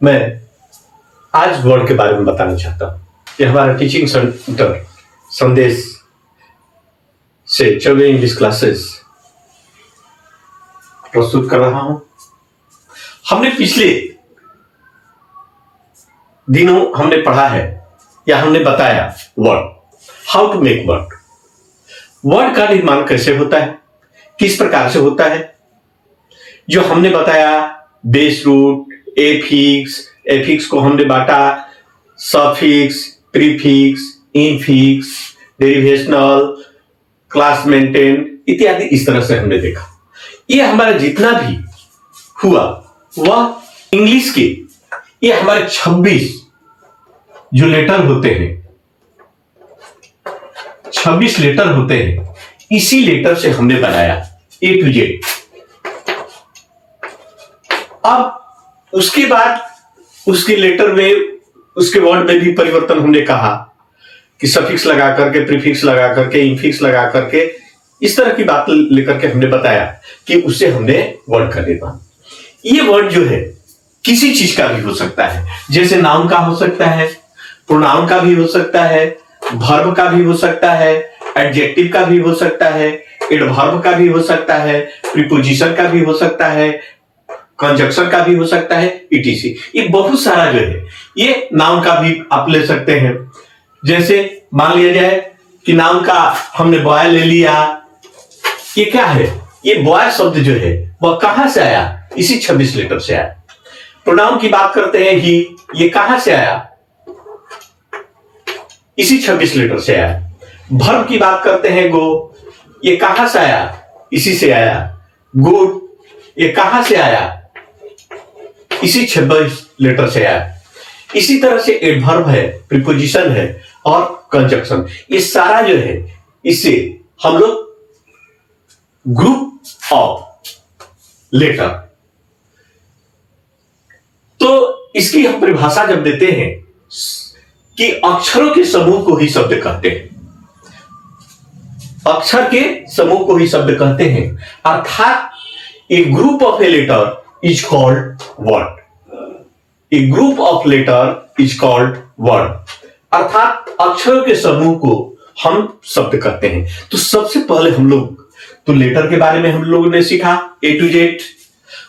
मैं आज वर्ड के बारे में बताना चाहता हूं। ये हमारा टीचिंग सेंटर संदेश से 24 इंग्लिश क्लासेस प्रस्तुत कर रहा हूं। हमने पिछले दिनों हमने पढ़ा है या हमने बताया word, how to make word. Word का निर्माण कैसे होता है, किस प्रकार से होता है, जो हमने बताया बेस रूट, एफिक्स को हमने बांटा suffix, prefix, infix, derivational, class maintain इत्यादि। इस तरह से हमने देखा। ये हमारा जितना भी हुआ वह इंग्लिश के ये हमारे 26 जो लेटर होते हैं, 26 लेटर होते हैं, इसी लेटर से हमने बनाया ए टू जेड। अब उसके बाद उसके लेटर में, उसके वर्ड में भी परिवर्तन हमने कहा कि सफिक्स लगा करके, प्रीफिक्स लगा करके, इनफिक्स लगा करके, इस तरह की बात लेकर के हमने बताया कि उससे हमने वर्ड का निर्माण। ये वर्ड जो है किसी चीज का भी हो सकता है, जैसे नाउन का हो सकता है, प्रोनाउन का भी हो सकता है, वर्ब का भी हो सकता है, एडजेक्टिव का भी हो सकता है, एडवर्ब का भी हो सकता है, प्रीपोजिशन का भी हो सकता है, कंजक्शन का भी हो सकता है, ईटीसी। ये बहुत सारा जो है, ये नाउन का भी आप ले सकते हैं। जैसे मान लिया जाए कि नाउन का हमने बॉय ले लिया। ये क्या है? ये बॉय शब्द जो है वह कहां से आया? इसी 26 लेटर से आया। प्रोनाउन की बात करते हैं ही, ये कहां से आया? इसी 26 लेटर से आया। वर्ब की बात करते हैं गो, ये कहां से आया? इसी से आया। गुड, ये कहां से आया? इसी 26 लेटर से आया। इसी तरह से एडवर्ब है, प्रीपोजिशन है और कंजक्शन, ये सारा जो है इससे हम लोग ग्रुप ऑफ लेटर। तो इसकी हम परिभाषा जब देते हैं कि अक्षरों के समूह को ही शब्द कहते हैं, अक्षर के समूह को ही शब्द कहते हैं, अर्थात a group of a letter is called word. A group of letter is called word, अर्थात अक्षरों के समूह को हम शब्द कहते हैं। तो सबसे पहले हम लोग तो लेटर के बारे में हम लोगों ने सीखा ए टू जेड।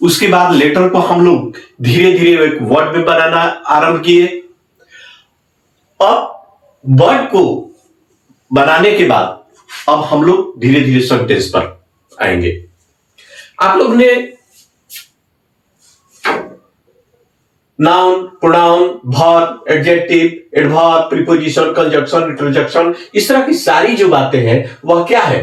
उसके बाद लेटर को हम लोग धीरे धीरे एक वर्ड में बनाना आरंभ किए। अब वर्ड को बनाने के बाद अब हम लोग धीरे धीरे सेंटेंस पर आएंगे। आप लोग ने noun, pronoun, verb, adjective, adverb, preposition, conjunction, interjection, इस तरह की सारी जो बातें हैं वह क्या है?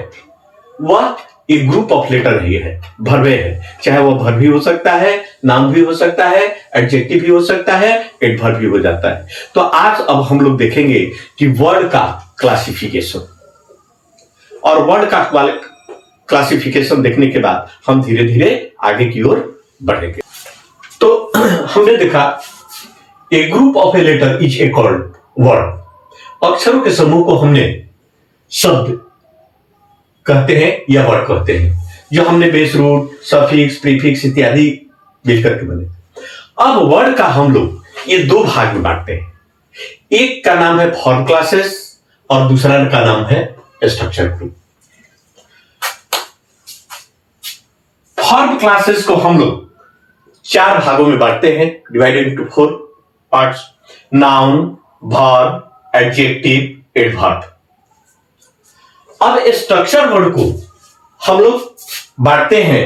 वह एक ग्रुप ऑफ लेटर ही है, वर्बे है। चाहे वह वर्ब भी हो सकता है, नाउन भी हो सकता है, एडजेक्टिव भी हो सकता है, एडवर्ब भी हो जाता है। तो आज अब हम लोग देखेंगे कि वर्ड का क्लासिफिकेशन, और वर्ड का क्लासिफिकेशन देखने के बाद हम धीरे धीरे आगे की ओर बढ़ेंगे। तो हमने देखा a group of a letter is a called word. अक्षरों के समूह को हमने शब्द कहते हैं या वर्ड कहते हैं, जो हमने बेस रूट, सफिक्स, प्रीफिक्स इत्यादि मिलकर के बने। अब वर्ड का हम लोग ये दो भाग में बांटते हैं। एक का नाम है फॉर्म क्लासेस और दूसरा का नाम है स्ट्रक्चर ग्रुप। फॉर्म क्लासेस को हम लोग 4 भागों में बांटते हैं, divided into 4 parts: noun, verb, adjective, adverb. अब स्ट्रक्चर वर्ड को हम लोग बांटते हैं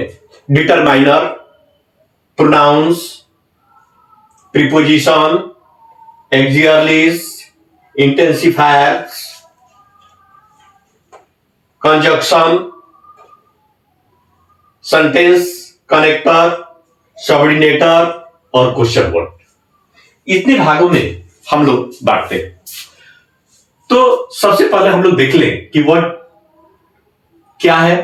determiner, pronouns, preposition, auxiliaries, intensifiers, conjunction, sentence connector, subordinator और क्वेश्चन वर्ड। इतने भागों में हम लोग बांटते हैं। तो सबसे पहले हम लोग देख लें कि वर्ड क्या है।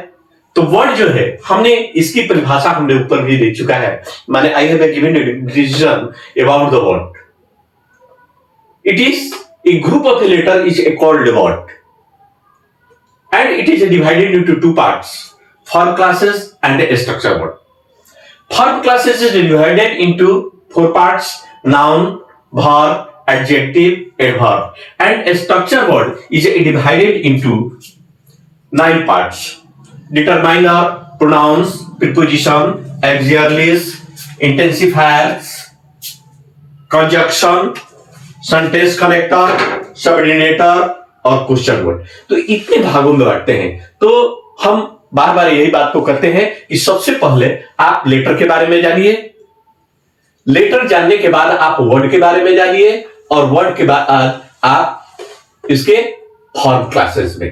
तो वर्ड जो है, हमने इसकी परिभाषा हमने ऊपर भी देख चुका है। माने I have given a definition about the word. It is a group of a letter is called word and it is divided into 2 parts: form classes and structure word. Form classes is divided into 4 parts: noun, verb, adjective, adverb. And a structure word is divided into 9 parts. Determiner, pronouns, preposition, auxiliaries, intensifiers, conjunction, sentence connector, subordinator और question word. तो इतने भागों में बांटते हैं। तो हम बार बार यही बात को करते हैं कि सबसे पहले आप लेटर के बारे में जानिए, लेटर जानने के बाद आप वर्ड के बारे में जानिए, और वर्ड के बाद आप इसके फॉर्म क्लासेस में।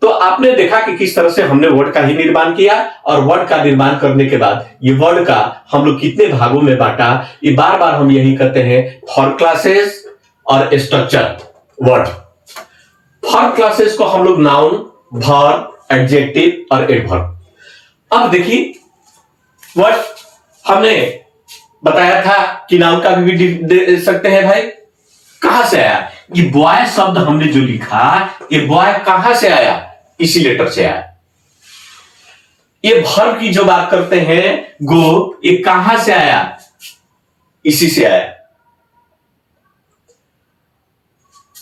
तो आपने देखा कि किस तरह से हमने वर्ड का ही निर्माण किया, और वर्ड का निर्माण करने के बाद ये वर्ड का हम लोग कितने भागों में बांटा, ये बार बार हम यही करते हैं। फॉर्म क्लासेस और स्ट्रक्चर वर्ड। फॉर्म क्लासेस को हम लोग नाउन, वर्ब, एडजेक्टिव और एडवर्ब। अब देखिए, वर्ड हमने बताया था कि नाउन का भी दे सकते हैं भाई। कहां से आया ये बॉय शब्द हमने जो लिखा, ये बॉय कहां से आया? इसी लेटर से आया। ये वर्ब की जो बात करते हैं गो, ये कहां से आया? इसी से आया।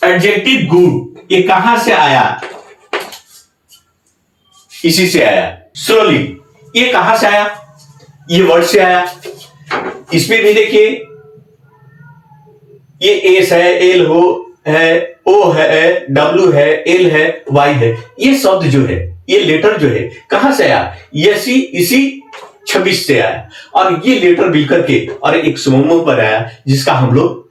एडजेक्टिव गुड, ये कहां से आया? इसी से आया। स्लोली, ये कहां से आया? ये वर्ड से आया। इसमें भी देखिए, ये एस है, एल हो है, ओ है, डब्ल्यू है, एल है, वाई है। ये शब्द जो है, ये लेटर जो है, कहां से आया? यसी इसी 26 से आया। और ये लेटर मिलकर के और एक समूह पर आया, जिसका हम लोग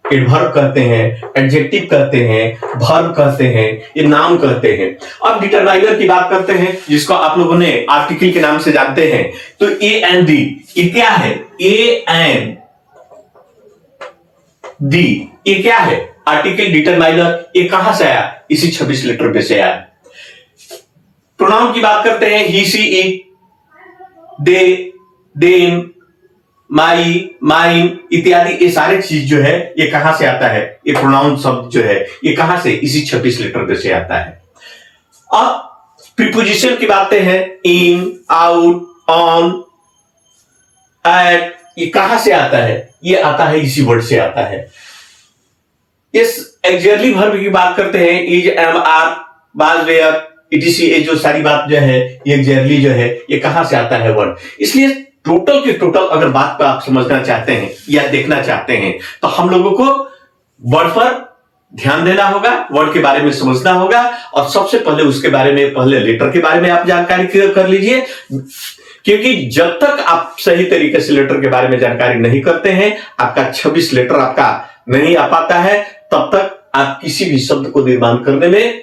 एडवर्ब कहते हैं, एडजेक्टिव कहते हैं, वर्ब कहते हैं, ये नाउन कहते हैं। अब डिटरमाइनर की बात करते हैं, जिसको आप लोगों ने आर्टिकल के नाम से जानते हैं। तो ए एंड दी, ये क्या है? ए एंड दी, ये क्या है? Article determiner. ये कहां से आया? इसी 26 लेटर पे से आया। प्रोनाउन की बात करते हैं, he, she, it, they, them, my, mine इत्यादि। ये सारे चीज जो है, ये कहां से आता है? ये प्रोनाउन शब्द जो है, ये कहां से? इसी 26 लेटर पे से आता है। अब प्रीपोजिशन की बातें हैं, इन, आउट, ऑन, एट, ये कहां से आता है? ये आता है इसी वर्ड से आता है। इस एक्सिलरी वर्ब की बात करते हैं, is, am, are, was, were, etc. ये जो सारी बात जो है, ये एक्सिलरी जो है, ये कहां से आता है? वर्ड। इसलिए टोटल के टोटल अगर बात पर आप समझना चाहते हैं या देखना चाहते हैं, तो हम लोगों को वर्ड पर ध्यान देना होगा, वर्ड के बारे में समझना होगा, और सबसे पहले उसके बारे में, पहले लेटर के बारे में आप जानकारी कर लीजिए। क्योंकि जब तक आप सही तरीके से लेटर के बारे में जानकारी नहीं करते हैं, आपका 26 लेटर आपका नहीं आ पाता है, तब तक आप किसी भी शब्द को निर्माण करने में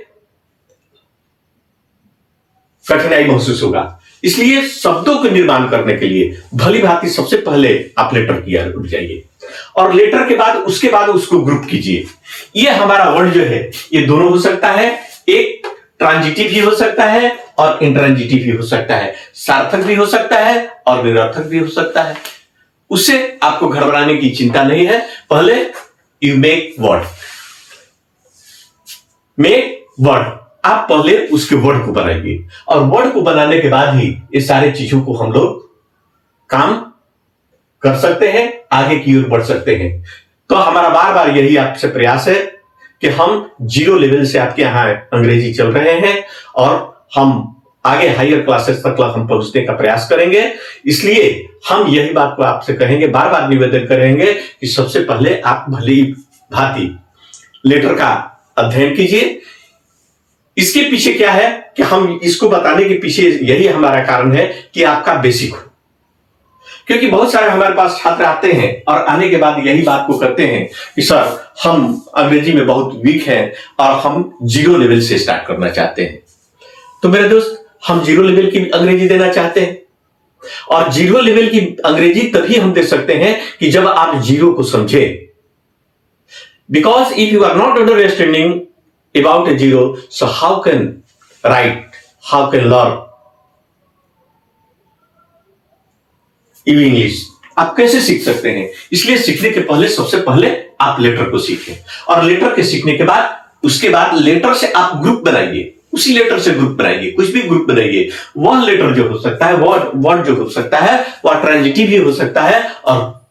कठिनाई महसूस होगा। इसलिए शब्दों को निर्माण करने के लिए भली भांति सबसे पहले आप लेटर की ओर उठ जाइए, और लेटर के बाद उसके बाद उसको ग्रुप कीजिए। ये हमारा वर्ड जो है, ये दोनों हो सकता है, एक ट्रांजिटिव भी हो सकता है और इंट्रांजिटिव भी हो सकता है, सार्थक भी हो सकता है और निरर्थक भी हो सकता है। उससे आपको घबराने की चिंता नहीं है। पहले you make word, make word, आप पहले उसके वर्ड को बनाइए, और वर्ड को बनाने के बाद ही ये सारे चीजों को हम लोग काम कर सकते हैं, आगे की ओर बढ़ सकते हैं। तो हमारा बार बार यही आपसे प्रयास है कि हम 0 लेवल से आपके यहां अंग्रेजी चल रहे हैं, और हम आगे हायर क्लासेस तक हम पहुंचने का प्रयास करेंगे। इसलिए हम यही बात को आपसे कहेंगे, बार बार निवेदन करेंगे कि सबसे पहले आप भली भांति लेटर का अध्ययन कीजिए। इसके पीछे क्या है कि हम इसको बताने के पीछे यही हमारा कारण है कि आपका बेसिक हो। क्योंकि बहुत सारे हमारे पास छात्र आते हैं और आने के बाद यही बात को करते हैं कि सर हम अंग्रेजी में बहुत वीक हैं और हम 0 लेवल से स्टार्ट करना चाहते हैं। तो मेरे दोस्त, हम 0 लेवल की अंग्रेजी देना चाहते हैं, और 0 लेवल की अंग्रेजी तभी हम दे सकते हैं कि जब आप 0 को समझे। Because if you are not understanding about a 0, so how can write, how can learn English? आप कैसे सीख सकते हैं? इसलिए सीखने के पहले सबसे पहले आप लेटर को सीखें, और लेटर के सीखने के बाद उसके बाद लेटर से आप ग्रुप बनाइए, उसी लेटर से ग्रुप बनाइए, कुछ भी ग्रुप बनाइए। वह लेटर जो हो सकता है, वर्ड जो हो सकता है, वह ट्रांजिटिव भी हो सकता है और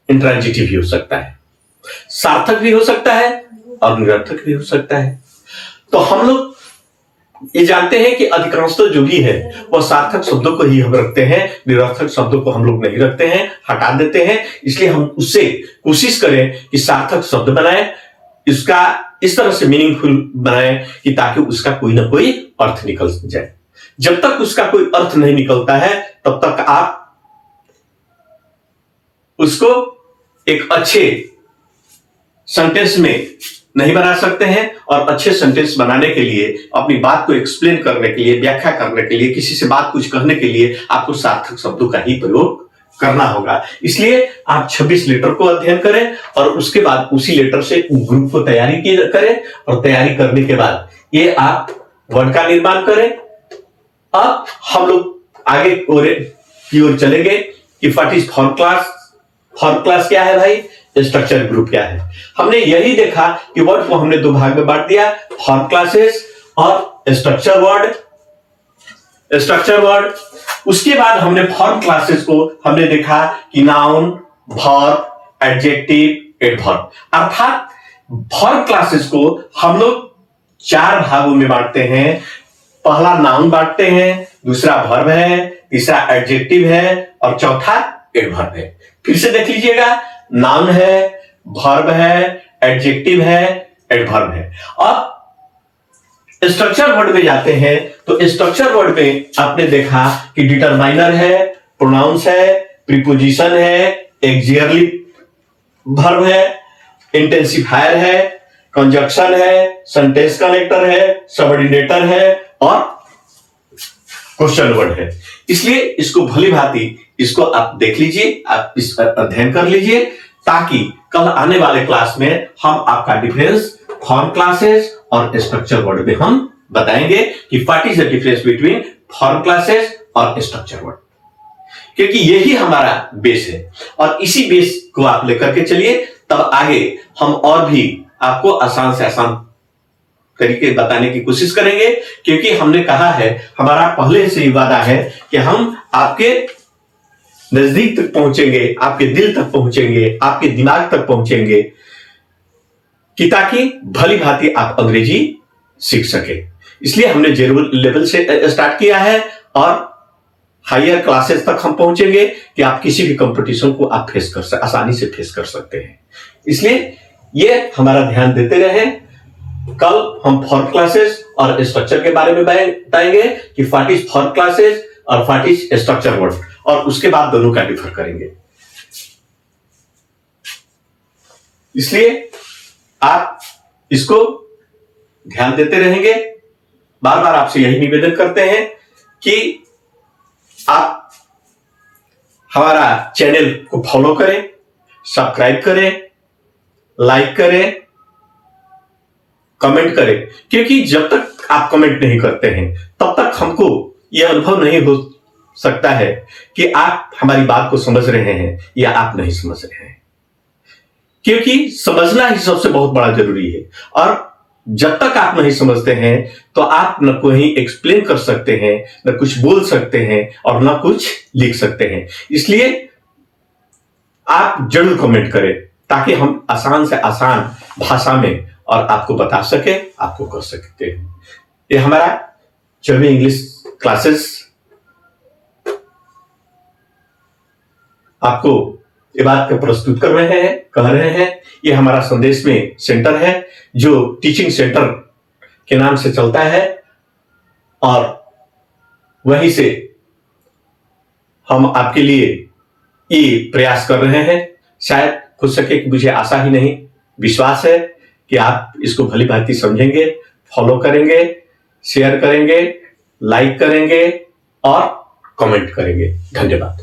इंट्रांजिटिव भी हो सकता है, सार्थक भी हो सकता है और निरर्थक भी हो सकता है। तो हम लोग ये जानते हैं कि अधिकांशतः जो भी है वह सार्थक शब्दों को ही हम रखते हैं, निरर्थक शब्दों को हम लोग नहीं रखते हैं, हटा देते हैं। इसलिए हम उससे कोशिश करें कि सार्थक शब्द बनाए, इसका इस तरह से मीनिंगफुल बनाए कि ताकि उसका कोई ना कोई अर्थ निकल जाए। जब तक उसका कोई अर्थ नहीं निकलता है तब तक आप उसको एक अच्छे सेंटेंस में नहीं बना सकते हैं। और अच्छे सेंटेंस बनाने के लिए, अपनी बात को एक्सप्लेन करने के लिए, व्याख्या करने के लिए, किसी से बात कुछ कहने के लिए आपको सार्थक शब्दों का ही प्रयोग करना होगा। इसलिए आप 26 लेटर को अध्ययन करें और उसके बाद उसी लेटर से ग्रुप को तैयारी करें और तैयारी करने के बाद ये आप वर्ड का निर्माण करें। अब हम लोग आगे की ओर चलेंगे कि what is form class. Form class क्या है भाई, स्ट्रक्चर ग्रुप क्या है। हमने यही देखा कि वर्ड को हमने दो भाग में बांट दिया, फॉर्म क्लासेस और स्ट्रक्चर वर्ड। स्ट्रक्चर वर्ड, उसके बाद हमने फॉर्म क्लासेस को हमने देखा कि नाउन, वर्ब, एडजेक्टिव, एडवर्ब। अर्थात फॉर्म क्लासेस को हम लोग चार भागों में बांटते हैं। पहला नाउन बांटते हैं, दूसरा वर्ब है, तीसरा एडजेक्टिव है और चौथा एडवर्ब है। फिर से देख लीजिएगा, नाउन है, वर्ब है, एडजेक्टिव है, एडवर्ब है। अब स्ट्रक्चर वर्ड में जाते हैं तो स्ट्रक्चर वर्ड में आपने देखा कि डिटरमाइनर है, प्रोनाउंस है, प्रीपोजिशन है, एक्सिलरी वर्ब है, इंटेंसिफायर है, कंजक्शन है, सेंटेंस कनेक्टर है, सबऑर्डिनेटर है और क्वेश्चन वर्ड है। इसलिए इसको भली भांति इसको आप देख लीजिए, आप इस अध्ययन कर लीजिए ताकि कल आने वाले क्लास में हम आपका डिफरेंस फॉर्म क्लासेस और स्ट्रक्चर वर्ड में हम बताएंगे कि what is the difference between form classes और स्ट्रक्चर वर्ड, क्योंकि यही हमारा बेस है और इसी बेस को आप लेकर के चलिए। तब आगे हम और भी आपको आसान से आसान तरीके बताने की कोशिश करेंगे, क्योंकि हमने कहा है, हमारा पहले से ही वादा है कि हम आपके नजदीक तक पहुंचेंगे, आपके दिल तक पहुंचेंगे, आपके दिमाग तक पहुंचेंगे कि ताकि भली भांति आप अंग्रेजी सीख सके। इसलिए हमने जीरो लेवल से स्टार्ट किया है और हायर क्लासेस तक हम पहुंचेंगे कि आप किसी भी कंपटीशन को आप आसानी से फेस कर सकते हैं। इसलिए ये हमारा ध्यान देते रहे। कल हम फॉर्म क्लासेस और स्ट्रक्चर के बारे में बताएंगे कि व्हाट इज फॉर्म क्लासेस और व्हाट इज स्ट्रक्चर वर्ड, और उसके बाद दोनों का डिफर करेंगे। इसलिए आप इसको ध्यान देते रहेंगे। बार बार आपसे यही निवेदन करते हैं कि आप हमारा चैनल को फॉलो करें, सब्सक्राइब करें, लाइक करें, कमेंट करें, क्योंकि जब तक आप कमेंट नहीं करते हैं तब तक हमको यह अनुभव नहीं हो सकता है कि आप हमारी बात को समझ रहे हैं या आप नहीं समझ रहे हैं, क्योंकि समझना ही सबसे बहुत बड़ा जरूरी है। और जब तक आप नहीं समझते हैं तो आप न कोई एक्सप्लेन कर सकते हैं, न कुछ बोल सकते हैं और न कुछ लिख सकते हैं। इसलिए आप जरूर कमेंट करें ताकि हम आसान से आसान भाषा में और आपको बता सके, आपको कर सकते हैं। ये हमारा 24 इंग्लिश क्लासेस आपको ये बात को प्रस्तुत कर रहे हैं, कह रहे हैं। ये हमारा संदेश में सेंटर है जो टीचिंग सेंटर के नाम से चलता है और वहीं से हम आपके लिए ये प्रयास कर रहे हैं। शायद हो सके कि मुझे आशा ही नहीं, विश्वास है कि आप इसको भली भांति समझेंगे, फॉलो करेंगे, शेयर करेंगे, लाइक करेंगे और कमेंट करेंगे। धन्यवाद।